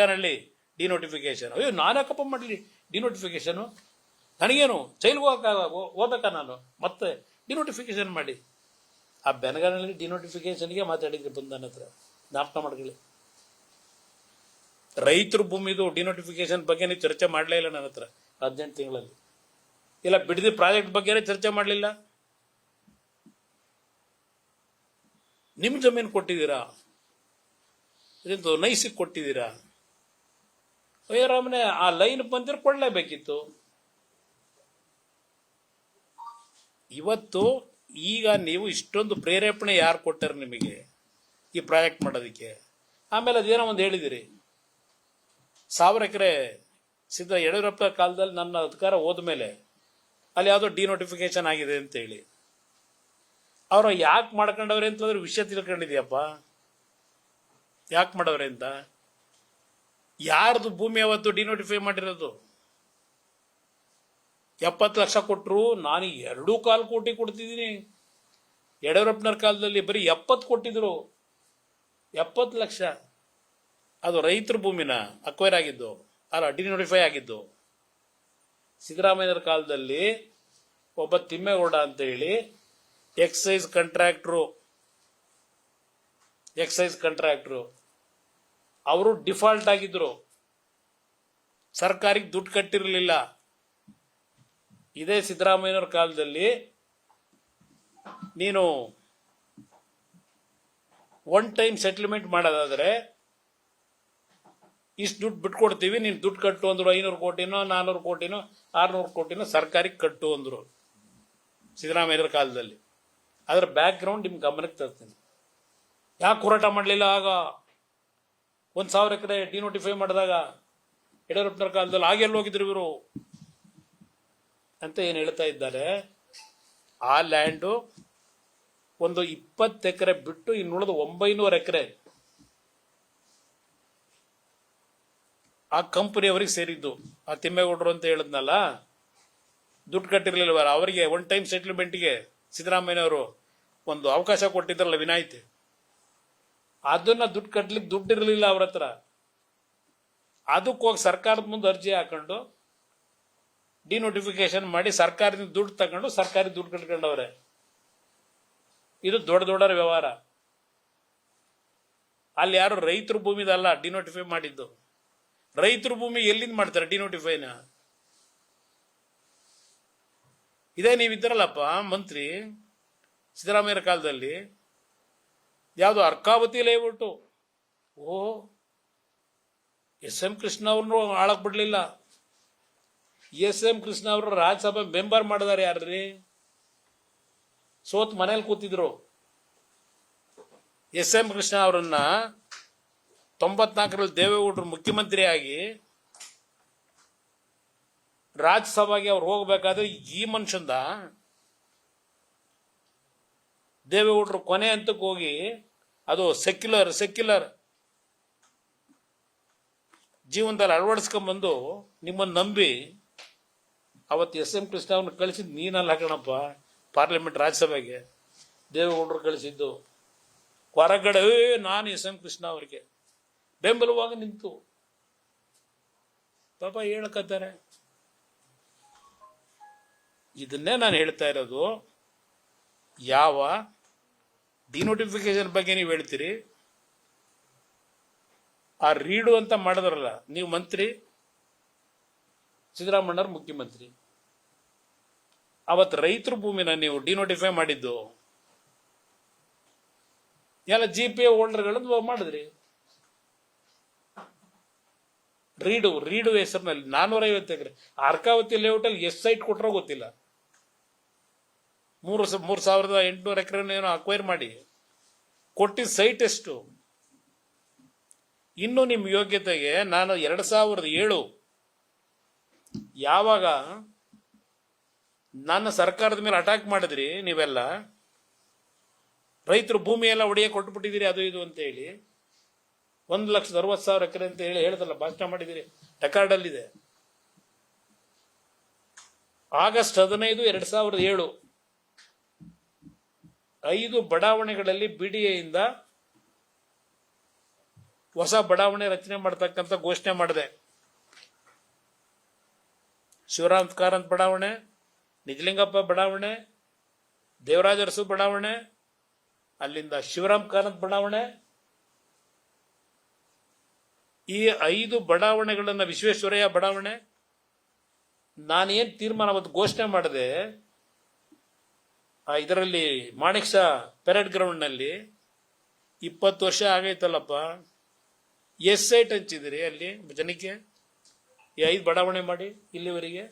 ಬೆನಗನಹಳ್ಳಿ denotification. ಅಯ್ಯೋ ನಾನ್ಯಾಕಪ್ಪ ಮಾಡಲಿ ಡಿನೋಟಿಫಿಕೇಶನು, ನನಗೇನು ಜೈಲ್ಗೆ ಹೋಗ್ಬೇಕಾ ನಾನು, ಮತ್ತೆ ಡಿನೋಟಿಫಿಕೇಶನ್ ಮಾಡಿ. ಆ ಬೆನಗನಹಳ್ಳಿ ಡಿನೋಟಿಫಿಕೇಶನ್ಗೆ ಮಾತಾಡಿದ್ರಿ ಬಂದು ನನ್ನ ಹತ್ರ, ಜ್ಞಾಪಕ ಮಾಡ್ಕೊಳ್ಳಿ. ರೈತರ ಭೂಮಿದು ಡಿನೋಟಿಫಿಕೇಶನ್ ಬಗ್ಗೆ ನೀವು ಚರ್ಚೆ ಮಾಡಲೇ ಇಲ್ಲ ನನ್ನ ಹತ್ರ 18 ತಿಂಗಳಲ್ಲಿ. ಇಲ್ಲ ಬಿಡದಿ ಪ್ರಾಜೆಕ್ಟ್ ಬಗ್ಗೆ ಚರ್ಚೆ ಮಾಡಲಿಲ್ಲ. ನಿಮ್ ಜಮೀನು ಕೊಟ್ಟಿದ್ದೀರಾ, ಇದೊಂದು ನೈಸಿಗೆ ಕೊಟ್ಟಿದ್ದೀರಾ. ಅಯ್ಯರಾಮನೆ ಆ ಲೈನ್ ಬಂದಿರೋ ಕೊಡಲೇಬೇಕಿತ್ತು. ಇವತ್ತು ಈಗ ನೀವು ಇಷ್ಟೊಂದು ಪ್ರೇರೇಪಣೆ ಯಾರು ಕೊಟ್ಟಾರ ನಿಮಗೆ ಈ ಪ್ರಾಜೆಕ್ಟ್ ಮಾಡೋದಕ್ಕೆ? ಆಮೇಲೆ ಅದೇನೋ ಒಂದು ಹೇಳಿದಿರಿ, 1000 ಎಕರೆ ಯಡಿಯೂರಪ್ಪ ಕಾಲದಲ್ಲಿ ನನ್ನ ಅಧಿಕಾರ ಹೋದ್ಮೇಲೆ ಅಲ್ಲಿ ಯಾವುದೋ ಡಿನೋಟಿಫಿಕೇಶನ್ ಆಗಿದೆ ಅಂತ ಹೇಳಿ. ಅವರು ಯಾಕೆ ಮಾಡ್ಕೊಂಡವ್ರೆ ಅಂತಂದ್ರೆ ವಿಷಯ ತಿಳ್ಕೊಂಡಿದ್ಯಪ್ಪ, ಯಾಕೆ ಮಾಡವ್ರೆ ಅಂತ. ಯಾರ್ದು ಭೂಮಿ ಅವತ್ತು ಡಿನೋಟಿಫೈ ಮಾಡಿರೋದು? 70 ಲಕ್ಷ ಕೊಟ್ಟರು, ನಾನು 2.25 ಕೋಟಿ ಕೊಡ್ತಿದ್ದೀನಿ. ಯಡಿಯೂರಪ್ಪನವ್ರ ಕಾಲದಲ್ಲಿ ಬರೀ 70 ಕೊಟ್ಟಿದ್ರು, 70 ಲಕ್ಷ. ಅದು ರೈತರ ಭೂಮಿನ ಅಕ್ವೈರ್ ಆಗಿದ್ದು, ಅಲ್ಲ ಡಿನೋಟಿಫೈ ಆಗಿದ್ದು. ಸಿದ್ದರಾಮಯ್ಯರ ಕಾಲದಲ್ಲಿ ಒಬ್ಬ ತಿಮ್ಮೇಗೌಡ ಅಂತ ಹೇಳಿ ಎಕ್ಸೈಸ್ ಕಾಂಟ್ರಾಕ್ಟ್ರು ಅವರು ಡಿಫಾಲ್ಟ್ ಆಗಿದ್ರು, ಸರ್ಕಾರಕ್ಕೆ ದುಡ್ಡು ಕಟ್ಟಿರಲಿಲ್ಲ. ಇದೇ ಸಿದ್ದರಾಮಯ್ಯನವ್ರ ಕಾಲದಲ್ಲಿ ನೀನು ಒನ್ ಟೈಮ್ ಸೆಟಲ್ಮೆಂಟ್ ಮಾಡೋದಾದ್ರೆ ಇಷ್ಟು ದುಡ್ಡು ಬಿಟ್ಕೊಡ್ತೀವಿ, ನೀನು ದುಡ್ಡು ಕಟ್ಟು ಅಂದ್ರು. 500 ಕೋಟಿನೋ 400 ಕೋಟಿನೋ 600 ಕೋಟಿನೋ ಸರ್ಕಾರಕ್ಕೆ ಕಟ್ಟು ಅಂದ್ರು ಸಿದ್ದರಾಮಯ್ಯರ ಕಾಲದಲ್ಲಿ. ಅದರ ಬ್ಯಾಕ್ ಗ್ರೌಂಡ್ ನಿಮ್ ಗಮನಕ್ಕೆ ತರ್ತೀನಿ. ಯಾಕೆ ಹೋರಾಟ ಮಾಡಲಿಲ್ಲ ಆಗ? 1000 ಎಕರೆ ಡಿನೋಟಿಫೈ ಮಾಡಿದಾಗ ಯಡಿಯೂರಪ್ಪನವ್ರ ಕಾಲದಲ್ಲಿ ಆಗೆಲ್ಲ ಹೋಗಿದ್ರು ಇವರು ಅಂತ ಏನು ಹೇಳ್ತಾ ಇದ್ದಾರೆ. ಆ ಲ್ಯಾಂಡು ಒಂದು 20 ಎಕರೆ ಬಿಟ್ಟು ಇನ್ನುಳಿದ 900 ಎಕರೆ ಆ ಕಂಪನಿಯವರಿಗೆ ಸೇರಿದ್ದು. ಆ ತಿಮ್ಮೇಗೌಡರು ಅಂತ ಹೇಳಿದ್ನಲ್ಲ, ದುಡ್ಡು ಕಟ್ಟಿರ್ಲಿಲ್ವ ಅವರಿಗೆ ಒನ್ ಟೈಮ್ ಸೆಟಲ್ಮೆಂಟ್ಗೆ ಸಿದ್ದರಾಮಯ್ಯನವರು ಒಂದು ಅವಕಾಶ ಕೊಟ್ಟಿದ್ರಲ್ಲ, ವಿನಾಯಿತಿ. ಅದನ್ನ ದುಡ್ಡು ಕಟ್ಲಿಕ್ಕೆ ದುಡ್ಡಿರಲಿಲ್ಲ ಅವ್ರ ಹತ್ರ. ಅದಕ್ಕೆ ಹೋಗಿ ಸರ್ಕಾರದ ಮುಂದೆ ಅರ್ಜಿ ಹಾಕೊಂಡು ಡಿನೋಟಿಫಿಕೇಶನ್ ಮಾಡಿ ಸರ್ಕಾರದಿಂದ ದುಡ್ಡು ತಗೊಂಡು ಸರ್ಕಾರಿ ದುಡ್ಡು ಕಟ್ಕೊಂಡವ್ರೆ. ಇದು ದೊಡ್ಡ ದೊಡ್ಡ ವ್ಯವಹಾರ. ಅಲ್ಲಿ ಯಾರು ರೈತರ ಭೂಮಿದಲ್ಲ ಡಿನೋಟಿಫೈ ಮಾಡಿದ್ದು. ರೈತರ ಭೂಮಿ ಎಲ್ಲಿಂದ ಮಾಡ್ತಾರೆ ಡಿನೋಟಿಫೈನ? ಇದೇ ನೀವಿದ್ದರಲ್ಲಪ್ಪ ಮಂತ್ರಿ ಸಿದ್ದರಾಮಯ್ಯರ ಕಾಲದಲ್ಲಿ, ಯಾವುದು ಅರ್ಕಾವತಿ ಲೇಔಟು. ಎಸ್.ಎಂ. ಕೃಷ್ಣ ಅವ್ರನ್ನು ಆಳಕ್ ಬಿಡ್ಲಿಲ್ಲ. ಎಸ್.ಎಂ. ಕೃಷ್ಣ ಅವರು ರಾಜ್ಯಸಭೆ ಮೆಂಬರ್ ಮಾಡಿದಾರೆ. ಯಾರ್ರಿ? ಸೋತ್ ಮನೇಲಿ ಕೂತಿದ್ರು. ಎಸ್.ಎಂ. ಕೃಷ್ಣ ಅವರನ್ನ 94ರಲ್ಲಿ ದೇವೇಗೌಡರು ಮುಖ್ಯಮಂತ್ರಿ ಆಗಿ ರಾಜ್ಯಸಭೆಗೆ ಅವ್ರು ಹೋಗ್ಬೇಕಾದ್ರೆ ಈ ಮನುಷ್ಯಂದ ದೇವೇಗೌಡರು ಕೊನೆ ಹಂತಕ್ಕೆ ಹೋಗಿ ಅದು ಸೆಕ್ಯುಲರ್ ಜೀವನದಲ್ಲಿ ಅಳವಡಿಸ್ಕೊಂಡ್ಬಂದು ನಿಮ್ಮನ್ನು ನಂಬಿ ಅವತ್ತು ಎಸ್.ಎಂ. ಕೃಷ್ಣ ಅವ್ರನ್ನ ಕಳಿಸಿದ್ದು ನೀನಲ್ಲ ಕಣಪ್ಪ. ಪಾರ್ಲಿಮೆಂಟ್ ರಾಜ್ಯಸಭೆಗೆ ದೇವೇಗೌಡರು ಕಳಿಸಿದ್ದು. ಹೊರಗಡೆ ನಾನು ಎಸ್.ಎಂ. ಕೃಷ್ಣ ಅವರಿಗೆ ಬೆಂಬಲವಾಗಿ ನಿಂತು ಪಾಪ ಹೇಳಕತ್ತಾರೆ. ಇದನ್ನೇ ನಾನು ಹೇಳ್ತಾ ಇರೋದು. ಯಾವ ಡಿನೋಟಿಫಿಕೇಶನ್ ಬಗ್ಗೆ ನೀವು ಹೇಳ್ತೀರಿ, ಆ ರೀಡು ಅಂತ ಮಾಡಿದ್ರಲ್ಲ ನೀವು ಮಂತ್ರಿ, ಸಿದ್ದರಾಮಯ್ಯವ್ರ ಮುಖ್ಯಮಂತ್ರಿ, ಅವತ್ತು ರೈತರ ಭೂಮಿನ ನೀವು ಡಿನೋಟಿಫೈ ಮಾಡಿದ್ದು ಎಲ್ಲ GPA ಹೋಲ್ಡರ್ಗಳನ್ನು ಮಾಡಿದ್ರಿ. ರೀಡು ಹೆಸರಿನಲ್ಲಿ 450 ಎಕರೆ ಅರ್ಕಾವತಿ ಲೇಔಟಲ್ಲಿ ಎಷ್ಟು ಸೈಟ್ ಕೊಟ್ಟರೋ ಗೊತ್ತಿಲ್ಲ. 3,800 ಎಕರೆನೇನೋ ಅಕ್ವೈರ್ ಮಾಡಿ ಕೊಟ್ಟಿದ್ದ ಸೈಟ್ ಎಷ್ಟು? ಇನ್ನು ನಿಮ್ಮ ಯೋಗ್ಯತೆಗೆ ನಾನು 2007 ಯಾವಾಗ ನನ್ನ ಸರ್ಕಾರದ ಮೇಲೆ ಅಟ್ಯಾಕ್ ಮಾಡಿದ್ರಿ ನೀವೆಲ್ಲ, ರೈತರು ಭೂಮಿ ಎಲ್ಲ ಒಡೆಯ ಕೊಟ್ಟುಬಿಟ್ಟಿದ್ದೀರಿ ಅದು ಇದು ಅಂತ ಹೇಳಿ, 1,60,000 ಎಕರೆ ಅಂತ ಹೇಳಿ ಹೇಳ್ದಲ್ಲ, ಭಾಷಣ ಮಾಡಿದಿರಿ, ರೆಕಾರ್ಡಲ್ಲಿದೆ. ಆಗಸ್ಟ್ 15, 2007 5 ಬಡಾವಣೆಗಳಲ್ಲಿ BDAಯಿಂದ ಹೊಸ ಬಡಾವಣೆ ರಚನೆ ಮಾಡ್ತಕ್ಕಂಥ ಘೋಷಣೆ ಮಾಡಿದೆ. ಶಿವರಾಮ್ ಕಾರಂತ್ ಬಡಾವಣೆ, ನಿಜಲಿಂಗಪ್ಪ ಬಡಾವಣೆ, ದೇವರಾಜ ಅರಸು ಬಡಾವಣೆ, ಅಲ್ಲಿಂದ ಶಿವರಾಮ್ ಕಾರಂತ್ ಬಡಾವಣೆ. ಈ 5 ಬಡಾವಣೆಗಳನ್ನ, ವಿಶ್ವೇಶ್ವರಯ್ಯ ಬಡಾವಣೆ, ನಾನೇನ್ ತೀರ್ಮಾನ ಅವತ್ತು ಘೋಷಣೆ ಮಾಡಿದೆ, ಇದರಲ್ಲಿ ಮಾಣಿಕ್ ಶಾ ಪೆರೇಡ್ ಗ್ರೌಂಡ್ ನಲ್ಲಿ 20 ವರ್ಷ ಆಗೈತಲ್ಲಪ್ಪ, ಎಸ್ ಸೈಟ್ ಹಂಚಿದಿರಿ ಅಲ್ಲಿ ಜನಕ್ಕೆ? ಈ 5 ಬಡಾವಣೆ ಮಾಡಿ ಇಲ್ಲಿವರೆಗೆ.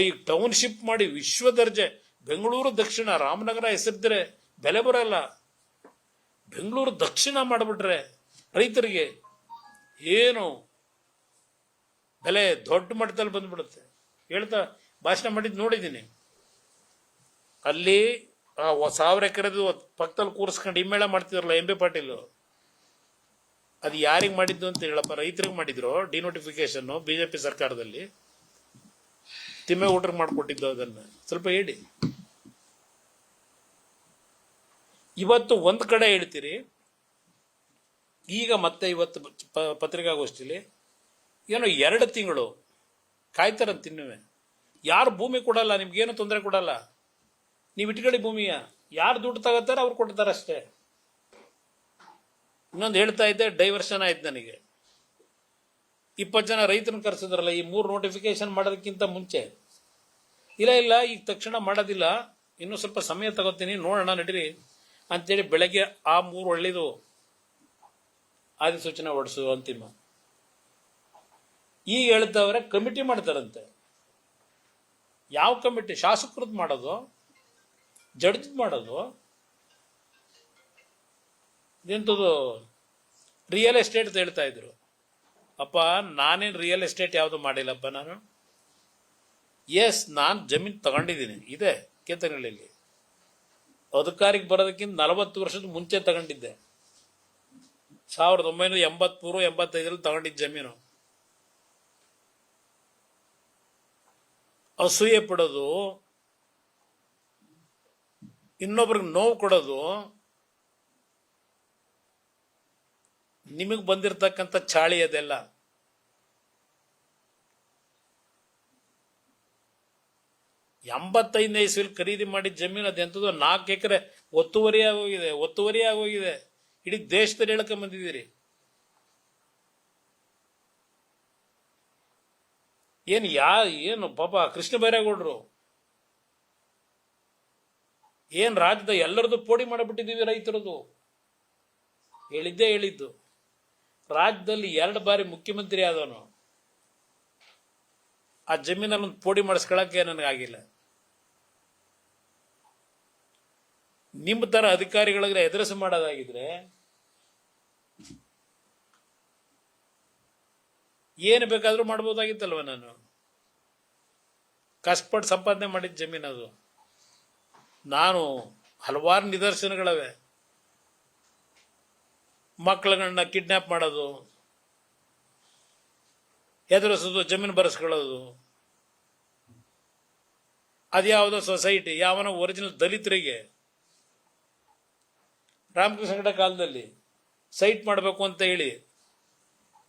ಈಗ ಟೌನ್ಶಿಪ್ ಮಾಡಿ ವಿಶ್ವ ದರ್ಜೆ, ಬೆಂಗಳೂರು ದಕ್ಷಿಣ, ರಾಮನಗರ ಹೆಸರಿದ್ರೆ ಬೆಲೆ ಬರಲ್ಲ, ಬೆಂಗಳೂರು ದಕ್ಷಿಣ ಮಾಡಿಬಿಟ್ರೆ ರೈತರಿಗೆ ಏನು ಬೆಲೆ ದೊಡ್ಡ ಮಟ್ಟದಲ್ಲಿ ಬಂದ್ಬಿಡುತ್ತೆ. ಹೇಳ್ತಾ ಭಾಷಣ ಮಾಡಿದ್ದು ನೋಡಿದ್ದೀನಿ. ಅಲ್ಲಿ 1000 ಎಕರೆದು ಪಕ್ಕದಲ್ಲಿ ಕೂರಿಸ್ಕೊಂಡು ಹಿಮ್ಮೇಳ ಮಾಡ್ತಿದ್ರಲ್ಲ ಎಂ ಬಿ ಪಾಟೀಲ್, ಅದು ಯಾರಿಗೆ ಮಾಡಿದ್ದು ಅಂತ ಹೇಳಪ್ಪ? ರೈತರಿಗೆ ಮಾಡಿದ್ರು ಡಿನೋಟಿಫಿಕೇಶನ್ ಬಿಜೆಪಿ ಸರ್ಕಾರದಲ್ಲಿ. ತಿಮ್ಮೇಗೌಡರಿಗೆ ಮಾಡಿಕೊಟ್ಟಿದ್ದು ಅದನ್ನ ಸ್ವಲ್ಪ ಹೇಳಿ. ಇವತ್ತು ಒಂದ್ ಕಡೆ ಹೇಳ್ತೀರಿ, ಈಗ ಮತ್ತೆ ಇವತ್ತು ಪತ್ರಿಕಾಗೋಷ್ಠಿಲಿ ಏನೋ 2 ತಿಂಗಳು ಕಾಯ್ತಾರಂತ ತಿನ್ನುವೆ. ಯಾರು ಭೂಮಿ ಕೊಡಲ್ಲ, ನಿಮ್ಗೇನು ತೊಂದರೆ ಕೊಡಲ್ಲ, ನೀವು ಇಟ್ಕೊಳ್ಳಿ ಭೂಮಿಯ, ಯಾರು ದುಡ್ಡು ತಗೋತಾರೆ ಅವ್ರು ಕೊಡ್ತಾರೆ ಅಷ್ಟೇ. ಇನ್ನೊಂದು ಹೇಳ್ತಾ ಇದ್ದೆ, ಡೈವರ್ಷನ್ ಆಯ್ತು ನನಗೆ. 20 ಜನ ರೈತರನ್ನ ಕರೆಸಿದ್ರಲ್ಲ ಈ 3 ನೋಟಿಫಿಕೇಶನ್ ಮಾಡೋದಕ್ಕಿಂತ ಮುಂಚೆ. ಇಲ್ಲ ಈಗ ತಕ್ಷಣ ಮಾಡೋದಿಲ್ಲ, ಇನ್ನೂ ಸ್ವಲ್ಪ ಸಮಯ ತಗೋತೀನಿ, ನೋಡೋಣ ನಡೀರಿ ಅಂತೇಳಿ ಬೆಳಗ್ಗೆ ಆ 3 ಒಳ್ಳೆದು ಅಧಿಸೂಚನೆ ಹೊಡಿಸು ಅಂತಿಮ. ಈಗ ಹೇಳ್ತಾವ್ರೆ ಕಮಿಟಿ ಮಾಡ್ತಾರಂತೆ. ಯಾವ ಕಮಿಟಿ? ಶಾಸಕರದ್ದು ಮಾಡೋದು, ಜಡ್ಜ್ ಮಾಡೋದು, ಎಂಥದ್ದು ರಿಯಲ್ ಎಸ್ಟೇಟ್ ಹೇಳ್ತಾ ಇದ್ರು. ಅಪ್ಪ ನಾನೇನು ರಿಯಲ್ ಎಸ್ಟೇಟ್ ಯಾವುದು ಮಾಡಿಲ್ಲಪ್ಪ ನಾನು. ನಾನು ಜಮೀನು ತಗೊಂಡಿದ್ದೀನಿ, ಇದೆ ಕೇತನಹಳ್ಳಿಯಲ್ಲಿ. ಅಧಿಕಾರಿಗೆ ಬರೋದಕ್ಕಿಂತ 40 ವರ್ಷದ ಮುಂಚೆ ತಗೊಂಡಿದ್ದೆ. 1983-85 ತಗೊಂಡಿದ್ದ ಜಮೀನು. ಅಸೂಯೆ ಪಡೋದು, ಇನ್ನೊಬ್ರಿಗೆ ನೋವು ಕೊಡೋದು, ನಿಮಗೆ ಬಂದಿರತಕ್ಕಂಥ ಚಾಳಿ ಅದೆಲ್ಲ. ಎಂಬತ್ತೈದನೇ ಇಸ್ವಿಲಿ ಖರೀದಿ ಮಾಡಿದ ಜಮೀನು ಅದೆಂಥದ್ದು 4 ಎಕರೆ ಒತ್ತುವರಿ ಆಗೋಗಿದೆ. ಇಡೀ ದೇಶದಲ್ಲಿ ಹೇಳ್ಕೊಂಡ್ ಬಂದಿದ್ದೀರಿ. ಏನು ಪಾಪ ಕೃಷ್ಣ ಬೈರೇಗೌಡರು ಏನ್ ರಾಜ್ಯದ ಎಲ್ಲರದು ಪೋಡಿ ಮಾಡಿಬಿಟ್ಟಿದೀವಿ ರೈತರದು. ಹೇಳಿದ್ದು ರಾಜ್ಯದಲ್ಲಿ 2 ಬಾರಿ ಮುಖ್ಯಮಂತ್ರಿ ಆದವನು. ಆ ಜಮೀನಲ್ಲಿ ಒಂದು ಪೋಡಿ ಮಾಡಿಸ್ಕೊಳಕ್ಕೆ ನನಗಾಗಿಲ್ಲ. ನಿಮ್ಮ ತರ ಅಧಿಕಾರಿಗಳಿಗೆ ಎದುರಿಸಿ ಮಾಡೋದಾಗಿದ್ರೆ ಏನು ಬೇಕಾದ್ರೂ ಮಾಡ್ಬೋದಾಗಿತ್ತಲ್ವ. ನಾನು ಕಷ್ಟಪಟ್ಟು ಸಂಪಾದನೆ ಮಾಡಿದ ಜಮೀನದು. ನಾನು ಹಲವಾರು ನಿದರ್ಶನಗಳವೆ. ಮಕ್ಕಳುಗಳನ್ನ ಕಿಡ್ನಾಪ್ ಮಾಡೋದು, ಎದುರಿಸೋದು, ಜಮೀನು ಬರೆಸ್ಕೊಳ್ಳೋದು. ಅದ್ಯಾವುದೋ ಸೊಸೈಟಿ, ಯಾವನೋ ಒರಿಜಿನಲ್ ದಲಿತರಿಗೆ ರಾಮಕೃಷ್ಣ ಕಾಲದಲ್ಲಿ ಸೈಟ್ ಮಾಡಬೇಕು ಅಂತ ಹೇಳಿ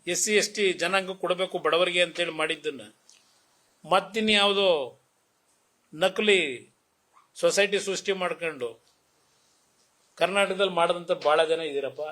SC ST ಜನಾಂಗ ಕೊಡಬೇಕು ಬಡವರಿಗೆ ಅಂತೇಳಿ ಮಾಡಿದ್ದನ್ನ ಮತ್ತಿನ್ಯಾವುದೋ ನಕಲಿ ಸೊಸೈಟಿ ಸೃಷ್ಟಿ ಮಾಡ್ಕೊಂಡು ಕರ್ನಾಟಕದಲ್ಲಿ ಮಾಡದಂತ ಬಹಳ ಜನ ಇದ್ದೀರಪ್ಪ.